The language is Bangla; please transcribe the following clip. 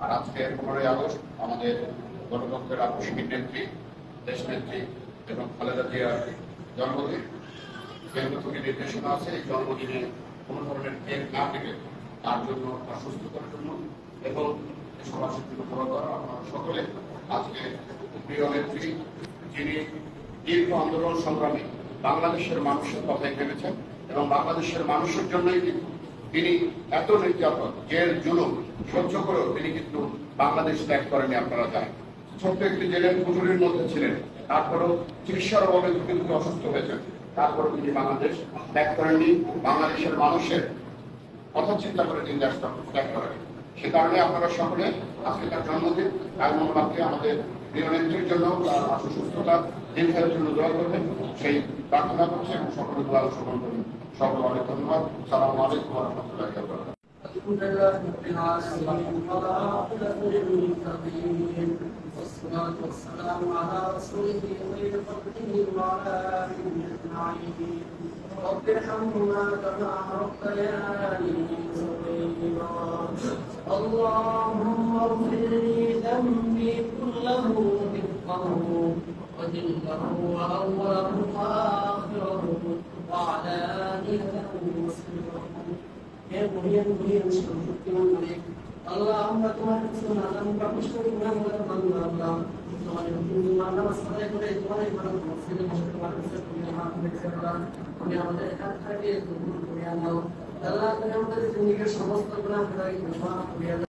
আর আজকে 15ই আগস্ট আমাদের গণতন্ত্রের আদর্শিক নেত্রী, দেশনেত্রী এবং খালেদা জিয়ার জন্মদিন। কেন্দ্র থেকে নির্দেশনা আছে এই জন্মদিনে কোনো ধরনের কেক না কেটে তার জন্য, তার সুস্থতার জন্য এবং সমাজের জন্য দোয়া করা। আপনারা সকলে আজকে প্রিয় নেত্রী, যিনি দীর্ঘ আন্দোলন সংগ্রামী বাংলাদেশের মানুষের কথাই ভেবেছেন এবং বাংলাদেশের মানুষের জন্যই কিন্তু তিনি এত নির্যাতন, জেল, জুলুম সহ্য করেও তিনি কিন্তু বাংলাদেশ ত্যাগ করেনি। আপনারা জানেন, ছোট্ট একটি জেলের কুঠুরির মধ্যে ছিলেন, তারপরেও চিকিৎসার অভাবে কিন্তু অসুস্থ হয়েছেন, তারপরেও তিনি বাংলাদেশ ত্যাগ করেননি। বাংলাদেশের মানুষের কথা চিন্তা করে তিনি দেশ ত্যাগ করেন। সে কারণে আপনারা সকলে আজকে তার জন্মদিন, তার মনোভাবকে আমাদের প্রিয় নেত্রীর জন্য, তার আশু সুস্থতা দীর্ঘায়ের জন্য দোয়া করবেন, সেই প্রার্থনা করছে এবং সকলে দোয়া শ্রবণ করবেন। সকলে অনেক ধন্যবাদ। সালামু আলাইকুম ওয়া রাহমাতুল্লাহি ওয়া বারাকাতুহু। والصلاة والسلام على رسوله خير خلقه وعلى آله أجمعين. رب ارحمهما كما ربياني صغيرا. اللهم اغفر لي ذنبي كله دقه وجله وأوله وآخره وعلانيته وسره. يا مهيا مهيا شكرا عليك. আল্লাহ, আমরা তোমার কাছে নাম প্রকাশ করি, গুনাহগার বান্দা। আল্লাহ, তোমার হুকুম নামাজ আদায় করে তোমার ইবাদত করতে বসে তোমার কাছে তুমি মাফ করে দাও। তুমি আমাদের এখান থেকে কবুল করে নাও। আল্লাহ, তুমি আমাদের জিন্দেগীর সমস্ত গুনাহ মাফ করে দাও।